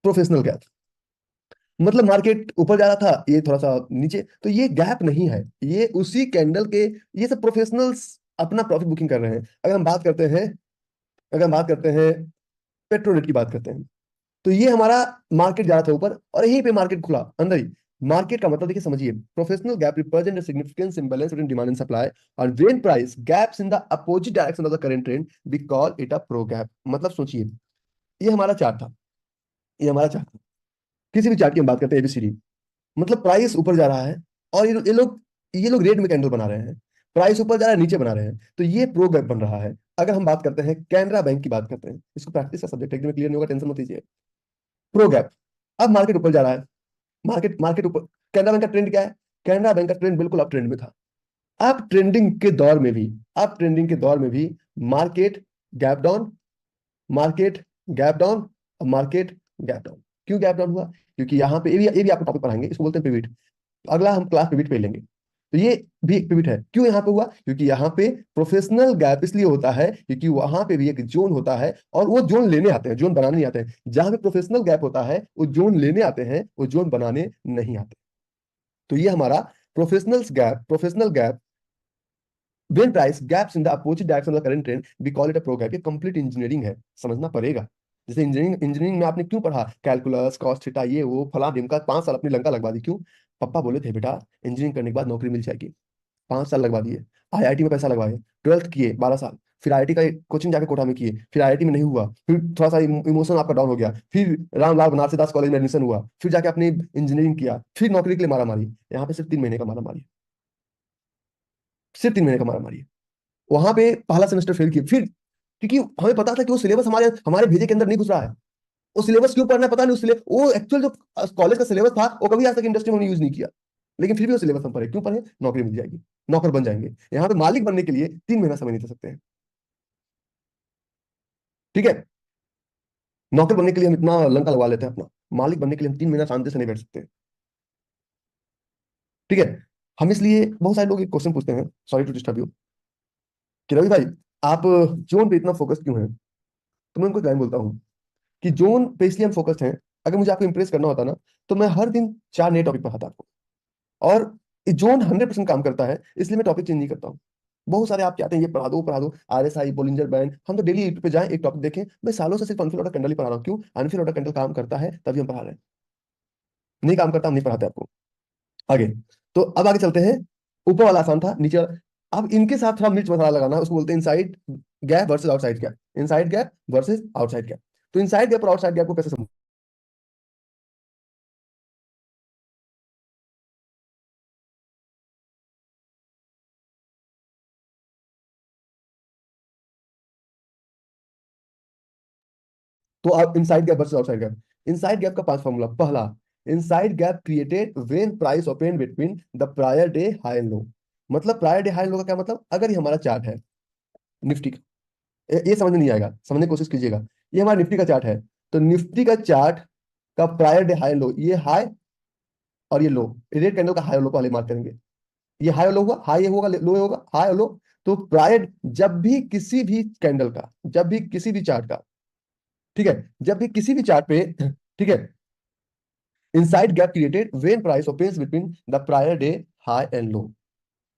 Professional gap, मतलब market ऊपर जा रहा था, ये थोड़ा सा नीचे, तो ये गैप नहीं है, ये उसी कैंडल के, ये सब प्रोफेशनल्स अपना प्रॉफिट बुकिंग कर रहे हैं। अगर हम बात करते हैं, अगर हम बात करते हैं पेट्रोल रेट की बात करते हैं, तो ये हमारा मार्केट जा रहा था ऊपर और यहीं पे मार्केट खुला अंदर ही। मार्केट का मतलब देखिए, समझिए, professional gap represent significant imbalance between demand and supply, और when price gaps in the opposite direction of the current trend we call it a pro gap. मतलब सोचिए, ये हमारा चार्ट था, ये हमारा चार्ट था, किसी भी चार्ट की हम बात करते हैं एबीसीडी, मतलब प्राइस ऊपर जा रहा है और ये लोग रेड में कैंडल बना रहे हैं, प्राइस ऊपर जा रहा है नीचे बना रहे हैं, तो ये प्रो गैप बन रहा है। अगर हम बात करते हैं कैनरा बैंक की बात करते हैं, इसको प्रैक्टिस का सब्जेक्ट एकदम क्लियर नहीं होगा, टेंशन मत लीजिए। प्रो गैप, अब मार्केट ऊपर जा रहा है, मार्केट मार्केट ऊपर, कैनरा बैंक का ट्रेंड क्या है? कैनरा बैंक का ट्रेंड बिल्कुल अप ट्रेंड में था। अब ट्रेंडिंग के दौर में भी, अब ट्रेंडिंग के दौर में भी market gap down, market gap down, market gap down. क्यों गैप डाउन हुआ? क्योंकि यहाँ पे ये भी आपको टॉपिक पढ़ाएंगे, इसको बोलते हैं पिविट, अगला हम क्लास पिविट पे लेंगे। तो ये भी एक पिविट है। क्यों यहाँ पे हुआ? क्योंकि यहाँ पे प्रोफेशनल गैप इसलिए होता है क्योंकि वहां पे भी एक जोन होता है और वो जोन लेने आते हैं, जोन बनाने नहीं आते हैं। जहां पे प्रोफेशनल गैप होता है वो जोन लेने आते हैं, वो जोन बनाने नहीं आते। तो ये हमारा professional gap when price gaps in the opposite direction of the current trend we call it a pro gap. ये कंप्लीट इंजीनियरिंग है, समझना पड़ेगा। जैसे इंजीनियरिंग में आपने क्यों पढ़ा कैलकुलस कॉस थीटा ये वो फला ढिमका, 5 साल अपनी लंका लगवा दी, क्यों? पापा बोले थे बेटा इंजीनियरिंग करने के बाद नौकरी मिल जाएगी, 5 साल लगवा दिए। आईआईटी में पैसा लगवाए, 12th किए 12 साल, फिर आईआईटी का कोचिंग जाके कोटा में किए, फिर आईआईटी में नहीं हुआ, फिर थोड़ा सा इमोशन आपका डाउन हो गया, फिर रामलाल बनारसी दास कॉलेज में एडमिशन हुआ, फिर जाके अपनी इंजीनियरिंग किया, फिर नौकरी के लिए मारा मारी। यहाँ पे सिर्फ 3 महीने का मारा मारी, सिर्फ 3 महीने का मारा मारी। वहां पे पहला सेमेस्टर फेल किए, फिर क्योंकि हमें पता था कि वो सिलेबस हमारे हमारे भेजे के अंदर नहीं घुस रहा है। वो सिलेबस क्यों पढ़ना है पता नहीं, वो एक्चुअल जो कॉलेज का सिलेबस था वो कभी आज तक इंडस्ट्री में यूज नहीं किया, लेकिन फिर भी वो सिलेबस हम पढ़े, क्यों पढ़े? नौकरी मिल जाएगी, नौकर बन जाएंगे। यहाँ पे मालिक बनने के लिए 3 महीना समय नहीं दे सकते हैं, ठीक है? नौकर बनने के लिए हम इतना लंका लगवा लेते हैं अपना, मालिक बनने के लिए हम 3 महीना शांति से नहीं बैठ सकते, ठीक है? हम इसलिए बहुत सारे लोग एक क्वेश्चन पूछते हैं, सॉरी टू डिस्टर्ब यू, कि रवि भाई आप जोन पे इतना फोकस क्यों है? तो मैं उनको एक लाइन बोलता हूँ कि जोन पे इसलिए हम फोकस्ड हैं, अगर मुझे आपको इंप्रेस करना होता ना, तो मैं हर दिन 4 नए टॉपिक पढ़ाता आपको। और जोन 100% काम करता है, इसलिए मैं टॉपिक चेंज नहीं करता हूँ। बहुत सारे आप चाहते हैं ये पढ़ा दो पढ़ा दो, आरएसआई बोलिंजर बैंड, हम तो डेली यूट्यूब पे जाएं एक टॉपिक देखें। मैं सालों से सिर्फ अनफिल ऑर्डर कैंडल ही पढ़ा रहा हूँ, क्यों? अनफिल ऑर्डर कैंडल काम करता है तभी हम पढ़ा रहे हैं, नहीं काम करता हम नहीं पढ़ाते आपको। आगे, तो अब आगे चलते हैं। ऊपर वाला आसान था, नीचे अब इनके साथ थोड़ा मिर्च मसाला लगाना, उसको बोलते हैं inside gap versus outside gap, inside gap versus outside gap. तो इनसाइड गैप और आउटसाइड गैप को कैसे समझ? तो अब inside gap versus outside gap, inside gap का 5 फॉर्मूला। पहला, inside gap created when price open between the prior day high and लो। मतलब प्रायर डे हाई लो का क्या मतलब? अगर ये हमारा चार्ट है निफ्टी का, ये समझ में नहीं आएगा, समझने की कोशिश कीजिएगा। ये हमारा निफ्टी का चार्ट है, तो निफ्टी का चार्ट का प्रायर डे हाई लो, ये हाई और ये लो, रेड कैंडल का हाई और लो पहले मार्क करेंगे। ये हाई और लो हुआ, हाई ये होगा लो ये होगा, हाई और लो। तो प्रायर जब भी किसी भी कैंडल का, जब भी किसी भी चार्ट का, ठीक है, जब भी किसी भी चार्ट पे, ठीक है, inside gap created when price opens between the prior day high and लो,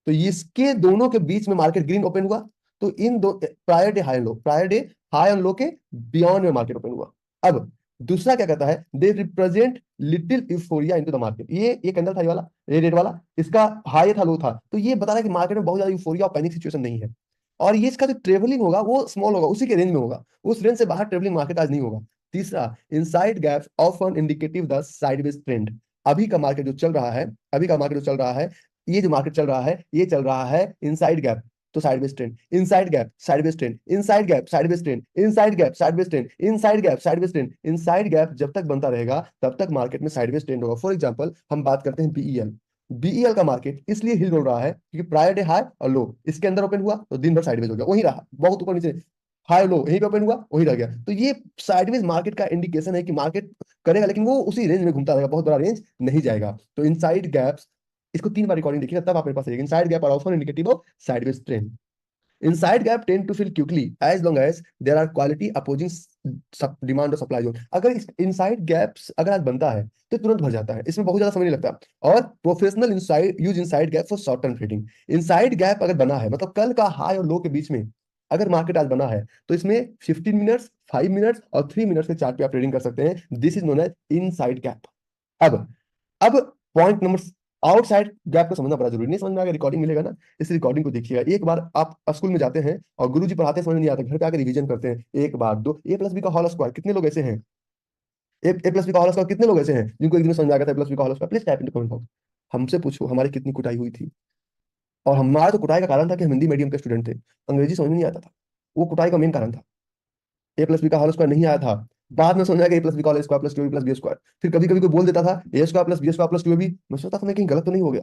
तो इसके दोनों के बीच में मार्केट ग्रीन ओपन हुआ। तो इन दो prior day high and low, prior day high and लो के बियॉन्ड में मार्केट ओपन हुआ। अब दूसरा क्या कहता है? They represent little euphoria into the market. ये कैंडल था, ये वाला, ये रेड वाला, इसका हाई था लो था, तो ये बता रहा है कि मार्केट में बहुत ज्यादा यूफोरिया और पैनिक सिचुएशन नहीं है। और ये इसका जो ट्रेवलिंग होगा वो स्मॉल होगा, उसी के रेंज में होगा, उस रेंज से बाहर ट्रेवलिंग मार्केट आज नहीं होगा। तीसरा, inside gaps often indicative the sideways trend. अभी का मार्केट जो चल रहा है, अभी का मार्केट जो चल रहा है, ये जो मार्केट चल रहा है, ये चल रहा है इनसाइड गैप, तो sideways trend, inside gap sideways trend, inside gap sideways trend, inside gap sideways trend, inside gap sideways trend. Inside gap जब तक बनता रहेगा तब तक मार्केट में साइडवेज ट्रेंड होगा। फॉर एग्जांपल हम बात करते हैं बीईएल, बीईएल का मार्केट इसलिए हिल डोल रहा है क्योंकि प्रायर डे हाई और लो इसके अंदर ओपन हुआ तो दिन भर साइडवेज हो गया, वही रहा, बहुत ऊपर नीचे, हाई लो यहीं पे ओपन हुआ वही रह गया। तो ये साइडवेज मार्केट का इंडिकेशन है कि मार्केट करेगा लेकिन वो उसी रेंज में घूमता रहेगा, बहुत बड़ा रेंज नहीं जाएगा। तो इनसाइड गैप्स, इसको 3 बार रिकॉर्डिंग देखिएगा तब आप मेरे पास आएगा। इनसाइड गैप और also indicative of sideways trend. Inside gap tend to fill quickly as long as there are quality opposing demand और सप्लाई जोन। अगर इनसाइड गैप्स अगर आज बनता है तो तुरंत भर जाता है, इसमें बहुत ज्यादा समय नहीं लगता। और professional inside use inside gap for short term trading. Inside gap अगर बना है मतलब कल का हाई और लो के बीच में अगर मार्केट आज बना है तो इसमें 15 मिनट्स, 5 मिनट्स और 3 मिनट्स के चार्ट पे आप ट्रेडिंग कर सकते हैं। This is known as inside gap. अब अब पॉइंट नंबर, आउटसाइड गैप को समझना बड़ा जरूरी। नहीं समझ में आएगा, रिकॉर्डिंग मिलेगा ना, इस रिकॉर्डिंग को देखिएगा। एक बार आप स्कूल में जाते हैं और गुरुजी पढ़ाते हैं, समझ नहीं आता, घर पे आकर रिवीजन करते हैं, एक बार दो, ए प्लस बी का होल स्क्वायर कितने लोग ऐसे हैं, ए प्लस बी का होल स्क्वायर कितने लोग ऐसे हैं जिनको एक दिन में समझ में आ गया था ए प्लस बी का whole square? Please type in comment box. हमसे पूछो हमारी कितनी कुटाई हुई थी। और हमारा तो कुटाई का कारण था कि हम हिंदी मीडियम के स्टूडेंट थे, अंग्रेजी समझ में नहीं आता था, वो कुटाई का मेन कारण था। ए प्लस बी का होल स्क्वायर नहीं आया था, बाद में समझ आया कि ए प्लस बी का whole square plus two A plus B square. फिर कभी कभी कोई बोल देता था A square plus B square plus two A B, मैं सोचता था मैं कहीं गलत तो नहीं हो गया।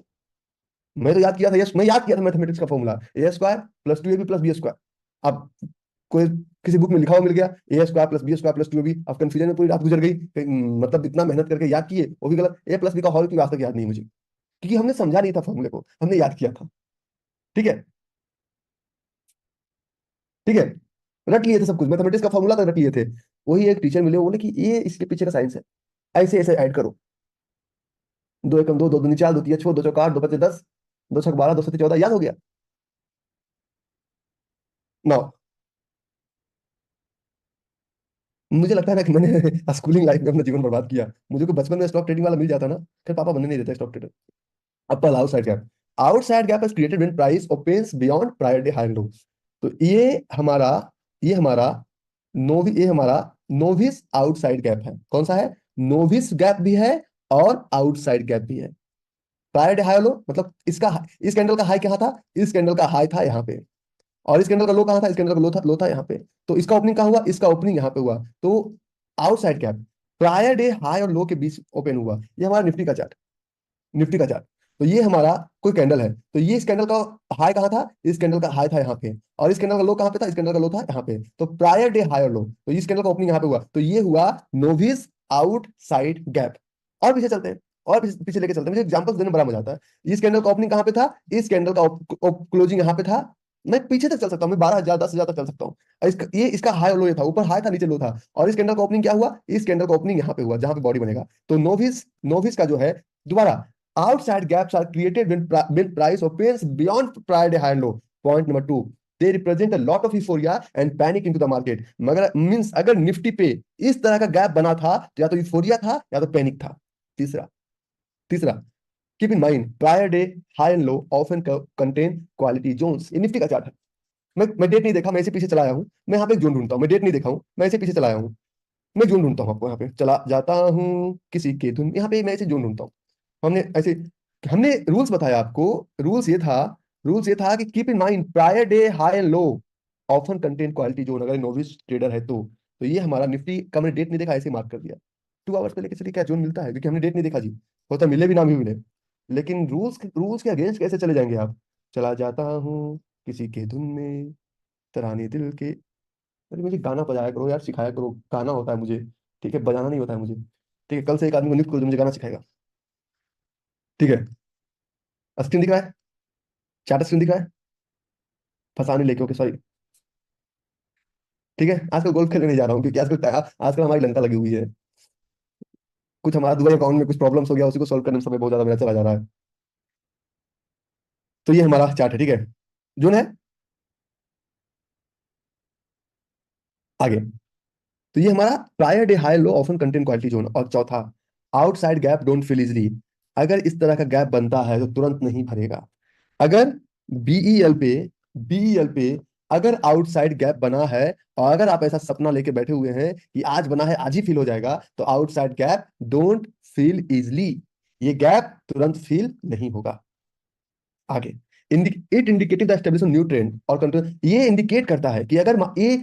मैं तो याद किया था, यस मैं याद किया था मैथमेटिक्स का formula, A square plus two A B plus B square. अब कोई किसी बुक में लिखा हुआ मिल गया A square plus B square plus two A B, अब कंफ्यूजन में पूरी रात गुजर गई मतलब इतना मेहनत करके याद किए वो भी गलत, ए प्लस बी का होल की आज तक याद नहीं मुझे, क्योंकि हमने समझा नहीं था फॉर्मूले को, हमने याद किया था। ठीक है, ठीक है, रट लिए थे सब कुछ, मैथमेटिक्स का फॉर्मूला तक रट लिए थे। वही एक टीचर मिले, वो बोले कि ये इसके पीछे का साइंस है, ऐसे ऐसे ऐड करो, दो एकम दो, दो दूनी चार, दो तिया छो, दो चौका आठ, दो पचे 10, दो छक 12, दो सत्ते 14, याद हो गया। नौ, मुझे लगता है ना कि मैंने स्कूलिंग लाइफ में अपना जीवन बर्बाद किया। मुझे को बचपन में स्टॉक ट्रेडिंग वाला मिल जाता ना, फिर पापा बनने नहीं देते स्टॉक ट्रेडर। अब पहला outside gap, outside gap is created when price opens beyond prior day high and लो। तो हमारा ये हमारा ये हमारा नोविस आउटसाइड गैप है। कौन सा है? नोविस गैप भी है और आउटसाइड गैप भी है। प्रायर डे हाई लो मतलब इसका, इस कैंडल का हाई कहाँ था? इस कैंडल का हाई था यहाँ पे। और इस कैंडल का लो कहाँ था? इस कैंडल का लो था यहाँ पे। तो इसका ओपनिंग कहाँ हुआ? इसका ओपनिंग यहाँ पे हुआ। तो outside gap prior day high और लो के बीच ओपन हुआ। ये हमारा निफ्टी का चार्ट, निफ्टी का चार्ट। तो ये हमारा कोई कैंडल है, तो ये इस कैंडल का हाई कहाँ था? इस कैंडल का हाई था यहाँ पे। और इस कैंडल का लो कहाँ पे था? इस कैंडल का लो था यहाँ पे। तो प्रायर डे हाई और लो, तो इस कैंडल का ओपनिंग यहाँ पे हुआ, तो ये हुआ नोविस आउटसाइड गैप। और पीछे चलते हैं, और पीछे लेके चलते हैं, मुझे एग्जांपल्स देने में बड़ा मजा आता है। इस कैंडल का ओपनिंग कहाँ पे था? इस कैंडल का क्लोजिंग यहाँ पे था। मैं पीछे तक चल सकता हूँ, मैं 12,000 10,000 तक चल सकता हूँ। ये इसका हाई और लो ये था, ऊपर हाई था नीचे लो था। और इस कैंडल का ओपनिंग क्या हुआ? इस कैंडल का ओपनिंग यहाँ पे हुआ जहां पे बॉडी बनेगा। तो नोविस नोविस का जो है, दोबारा, outside gaps are created when price opens beyond prior day high and low. Point number two, they represent a lot of euphoria and panic into the market। मगर मींस अगर Nifty पे इस तरह का गैप बना था तो या तो यूफोरिया था या तो पैनिक था। तीसरा, तीसरा, keep in mind prior day high and low often contain quality zones. ये निफ्टी का चार्ट है। मैं डेट नहीं देखा, मैं इसे पीछे चला आया हूँ। मैं यहाँ पे एक जोन ढूंढता हूँ, मैं डेट नहीं देखा हूँ, मैं इसे पीछे चला आया हूँ। मैं जोन ढूंढता हूँ, आपको यहाँ पे चला जाता हूँ किसी के धुन, यहाँ पे मैं इसे जोन ढूंढता हूँ। हमने ऐसे, हमने रूल्स बताया आपको। रूल्स ये था, रूल्स ये था कि keep in mind prior day high and low often contain quality zone, अगर नोविस ट्रेडर है तो ये हमारा निफ्टी का हमने डेट नहीं देखा, ऐसे मार्क कर दिया। 2 आवर्स पे लेके चलिए क्या जोन मिलता है, क्योंकि हमने डेट नहीं देखा जी, होता मिले भी ना भी मिले। लेकिन रूल्स के अगेंस्ट कैसे चले जाएंगे आप? चला जाता हूँ किसी के धुन में, तराने दिल के। अरे मुझे गाना बजाया करो यार, सिखाया करो, गाना होता है मुझे, ठीक है, बजाना नहीं होता है मुझे। ठीक है, कल से एक आदमी को नियुक्त करो जो मुझे गाना सिखाएगा। ठीक है, स्क्रीन दिख रहा है, चार्ट स्क्रीन दिख रहा है, फंसाने लेके, ओके सॉरी। ठीक है, आजकल गोल्फ खेलने नहीं जा रहा हूँ क्योंकि आजकल आजकल हमारी लंका लगी हुई है। कुछ हमारा दुबई अकाउंट में कुछ प्रॉब्लम्स हो गया, उसी को सॉल्व करने में समय बहुत ज्यादा मेरा चला जा रहा है। तो ये हमारा चार्ट है, ठीक है, जोन है आगे। तो ये हमारा prior day high low often content quality zone. और चौथा, outside gap don't fill easily. अगर इस तरह का गैप बनता है तो तुरंत नहीं भरेगा। अगर बीईएल पे बीईएल पे अगर आउटसाइड गैप बना है, और अगर आप ऐसा सपना लेके बैठे हुए हैं कि आज बना है आज ही फिल हो जाएगा, तो outside gap don't fill easily, ये गैप तुरंत फिल नहीं होगा। आगे, it indicative the establish new trend और कंट्रोल। ये इंडिकेट करता है कि अगर ये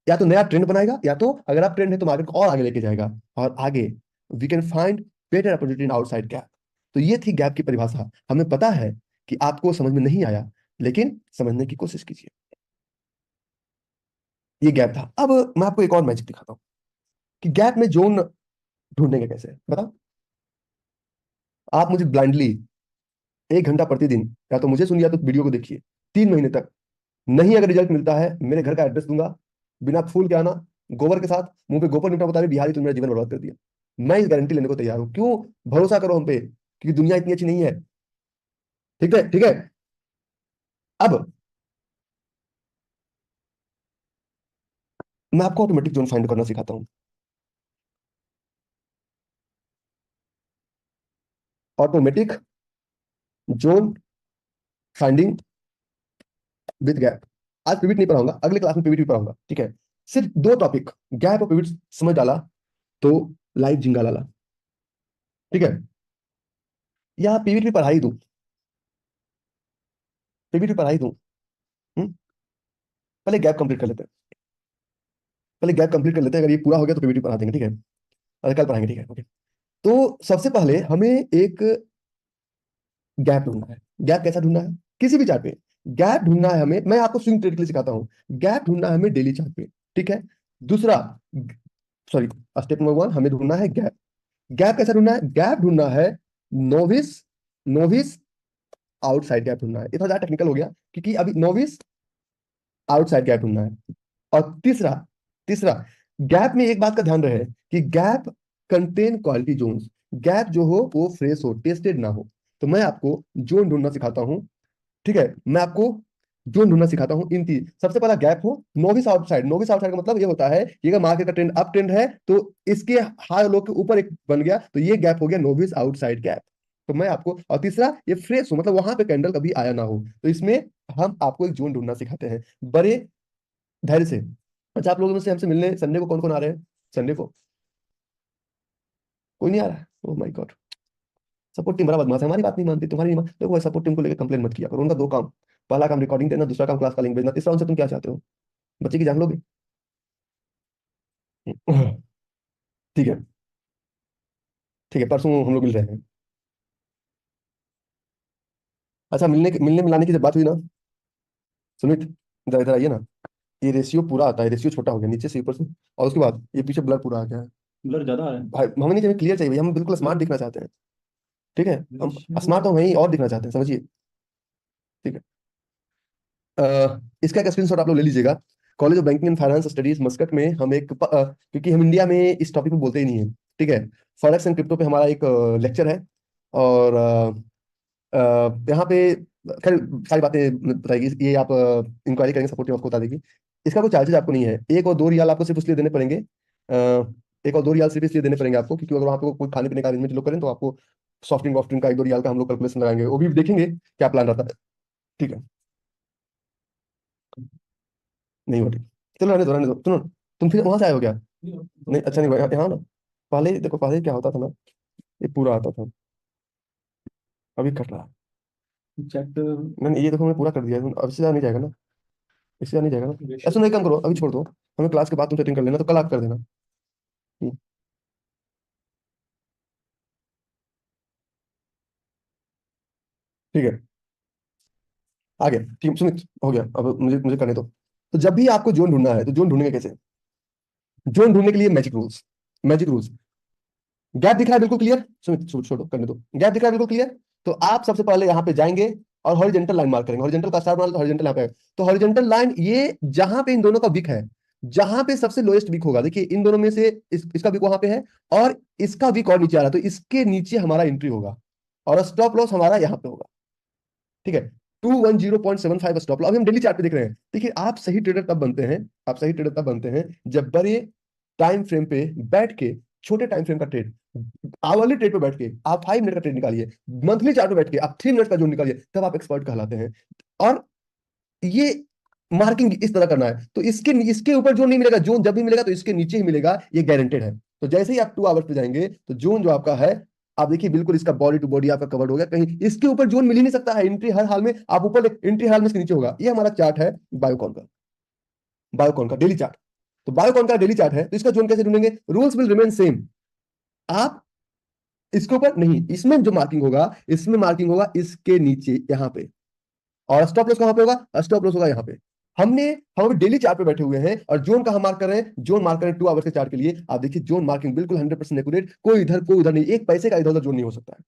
या तो नया ट्रेंड बनाएगा, या तो अगर आप ट्रेंड है तो मार्केट को और आगे लेके जाएगा। और आगे, we can find better opportunity in outside gap. तो ये थी गैप की परिभाषा। हमें पता है कि आपको समझ में नहीं आया, लेकिन समझने की कोशिश कीजिए। ये गैप था। अब मैं आपको एक और मैजिक दिखाता हूँ कि गैप में जोन ढूंढेंगे कैसे, बताओ। आप मुझे ब्लाइंडली 1 घंटा प्रतिदिन या तो मुझे सुनिए या तो वीडियो को देखिए 3 महीने तक, नहीं अगर रिजल्ट मिलता है, मेरे घर का एड्रेस दूंगा, बिना फूल के आना, गोबर के साथ, मुंह पे गोबर निपटा बता रहे बिहारी तुमने मेरा जीवन बर्बाद कर दिया। मैं इस गारंटी लेने को तैयार हूं। क्यों? भरोसा करो हम पे, क्योंकि दुनिया इतनी अच्छी नहीं है। ठीक है, ठीक है। अब मैं आपको ऑटोमेटिक जोन फाइंड करना सिखाता हूँ। Automatic zone finding with gap. आज पिविट नहीं पढ़ाऊंगा, अगले क्लास में पिविट भी पढ़ाऊंगा, ठीक है। सिर्फ दो टॉपिक, गैप और पिविट समझ डाला तो लाइव जिंगा लाला, ठीक है। या पिविट भी पढ़ाई दूं, पिविट भी पढ़ाई दूं। हम्म? पहले गैप कंप्लीट कर लेते हैं, पहले गैप कंप्लीट कर लेते हैं। अगर ये पूरा हो गया तो पिविट भी पढ़ा देंगे, ठीक है। अरे कल पढ़ाएंगे, ठीक है, ओके। तो सबसे पहले हमें एक गैप ढूंढना है। गैप कैसा ढूंढना है? किसी भी चार्ट पे गैप ढूंढना है हमें। मैं आपको स्विंग ट्रेड के लिए सिखाता हूँ। गैप ढूंढना है हमें डेली चार्ट पे, ठीक है। दूसरा, सॉरी, स्टेप नंबर 1 हमें ढूंढना है गैप। गैप कैसा ढूंढना है? गैप ढूंढना है नोविस, नोविस आउटसाइड गैप ढूंढना है। ये थोड़ा ज्यादा टेक्निकल हो गया, क्योंकि अभी नोविस आउटसाइड गैप ढूंढना है। और तीसरा, तीसरा गैप में एक बात का ध्यान रहे कि gap contain quality zones. Gap जो हो वो फ्रेश हो, टेस्टेड ना हो। तो मैं आपको जोन ढूंढना सिखाता हूँ, ठीक है। मैं आपको जोन ढूंढना सिखाता हूँ। इन तीन, सबसे पहला गैप हो नोविस आउटसाइड। नोविस आउटसाइड का मतलब ये होता है कि अगर मार्केट का ट्रेंड अप ट्रेंड है तो इसके हाई लो के ऊपर एक बन गया, तो ये गैप हो गया नोविस आउटसाइड गैप। तो मैं आपको, और तीसरा ये फ्रेश हो, मतलब वहां पे कैंडल कभी आया ना हो। तो इसमें हम आपको एक जोन ढूंढना सिखाते हैं, बड़े धैर्य से। अच्छा, आप लोगों में से हमसे मिलने संडे को कौन कौन आ रहे हैं? संडे को कोई नहीं आ रहा है? Oh my God. Support team बड़ा बदमाश है, हमारी बात नहीं मानती, तुम्हारी नहीं मान। देखो, सपोर्ट टीम को लेकर कंप्लेन मत किया करो। उनका दो काम, पहला काम रिकॉर्डिंग देना, दूसरा काम क्लास का लिंक भेजना। तीसरा उनसे तुम क्या चाहते हो? बच्चे की जान लोगे? ठीक है, ठीक है, परसों हम लोग मिल रहे हैं। अच्छा, मिलने मिलाने की जब बात हुई ना, सुमित, इधर इधर आइए ना। ये रेशियो पूरा आता है, रेशियो छोटा हो गया नीचे से ऊपर से, और उसके बाद ये पीछे ब्लर पूरा आ गया है। ब्लर ज्यादा है भाई, हमें नहीं चाहिए, क्लियर चाहिए भैया। हम बिल्कुल स्मार्ट दिखना चाहते हैं, ठीक है। हम स्मार्ट तो वहीं और दिखना चाहते हैं, समझिए, ठीक है। इसका एक स्क्रीनशॉट आप लोग ले लीजिएगा। College of banking and finance studies Muscat में हम एक क्योंकि हम इंडिया में इस टॉपिक पे बोलते ही नहीं है, ठीक है। फॉरेक्स एंड क्रिप्टो पे हमारा एक लेक्चर है। और यहाँ पे खैर सारी बातें बताएगी ये। आप इंक्वायरी करेंगे, सपोर्ट टीम आपको बता देगी। इसका कोई चार्जेस आपको नहीं है। 1 और 2 रियाल आपको सिर्फ इसलिए देने पड़ेंगे, 1 और 2 रियाल सिर्फ इसलिए देने पड़ेंगे आपको, क्योंकि अगर वहाँ पे कोई खाने पीने का अरेंजमेंट लोग करें तो आपको सॉफ्ट ड्रिंक वॉफ्ट ड्रिंक का 1-2 रियाल का हम लोग कैलकुलेशन लगाएंगे, वो भी देखेंगे क्या प्लान रहता है, ठीक है। नहीं हो ठीक, चलो रहने दो, सुनो। तुम फिर वहां से आए हो क्या? नहीं, अच्छा नहीं हुआ यहाँ ना। पहले देखो, पहले क्या होता था ना, ये पूरा आता था, अभी कट रहा है चैट। नहीं, ये देखो मैं पूरा कर दिया, अब इससे ज्यादा नहीं जाएगा ना, इससे ज्यादा नहीं जाएगा ना। ऐसा नहीं, काम करो, अभी छोड़ दो। हमें क्लास के बाद तुम सेटिंग कर लेना, तो कल आप कर देना। हम्म, ठीक है, आगे ठीक, सुमित हो गया। अब मुझे मुझे करने दो। तो जब भी आपको जोन ढूंढना है, तो जोन ढूंढेंगे कैसे? जोन ढूंढने के लिए magic rules, magic rules. Gap दिख रहा है बिल्कुल क्लियर? सुमित छोड़ो, करने दो। गैप दिख रहा है बिल्कुल क्लियर? तो आप सबसे पहले यहाँ पे जाएंगे और हॉरिजॉन्टल लाइन मार्क करेंगे। हॉरिजॉन्टल का स्टार बना तो हॉरिजॉन्टल यहाँ पे है। तो हॉरिजॉन्टल लाइन ये जहां पे इन दोनों का विक है, जहां पे सबसे लोएस्ट विक होगा, देखिए इन दोनों में से इसका विक वहां पे है, और इसका विक और नीचे आ रहा है, तो इसके नीचे हमारा एंट्री होगा, और स्टॉप लॉस हमारा यहाँ पे होगा, ठीक है। 210.75 स्टॉप लॉस। अभी हम डेली चार्ट पे देख रहे हैं। देखिए, आप सही ट्रेडर तब बनते हैं, आप सही ट्रेडर तब बनते हैं जब बड़े टाइम फ्रेम पे बैठ के, छोटे टाइम फ्रेम का ट्रेड, आवरली ट्रेड पे बैठ के आप 5 मिनट का ट्रेड निकालिए, मंथली चार्ट पे बैठ के आप 3 मिनट का जोन निकालिए, तब आप एक्सपर्ट कहलाते हैं। और ये मार्किंग इस तरह करना है, तो इसके इसके ऊपर जोन नहीं मिलेगा। जोन जब भी मिलेगा तो इसके नीचे ही मिलेगा, ये गारंटेड है। तो जैसे ही आप 2 आवर्स पे जाएंगे तो जोन जो आपका है, आप देखिए बिल्कुल इसका बॉडी टू बॉडी आपका कवर्ड हो गया, कहीं इसके ऊपर जोन मिल ही नहीं सकता है। एंट्री हर हाल में आप ऊपर, एंट्री हर हाल में इसके नीचे होगा। ये हमारा चार्ट है बायोकॉन का, बायोकॉन का डेली चार्ट। तो बायोकॉन का डेली चार्ट है, तो इसका जोन कैसे ढूंढेंगे? Rules will remain same. आप इसके ऊपर नहीं, इसमें जो मार्किंग होगा, इसमें मार्किंग होगा इसके नीचे यहाँ पे। और स्टॉप लॉस कहां पे होगा? स्टॉप लॉस होगा यहाँ पे। हमने हम अभी डेली चार्ट पे बैठे हुए हैं और जोन का हम मार्क कर रहे हैं। जोन मार्क कर रहे हैं 2 आवर्स के चार्ट के लिए। आप देखिए जोन मार्किंग बिल्कुल 100% एक्यूरेट, कोई इधर कोई उधर नहीं, एक पैसे का इधर उधर जोन नहीं हो सकता है।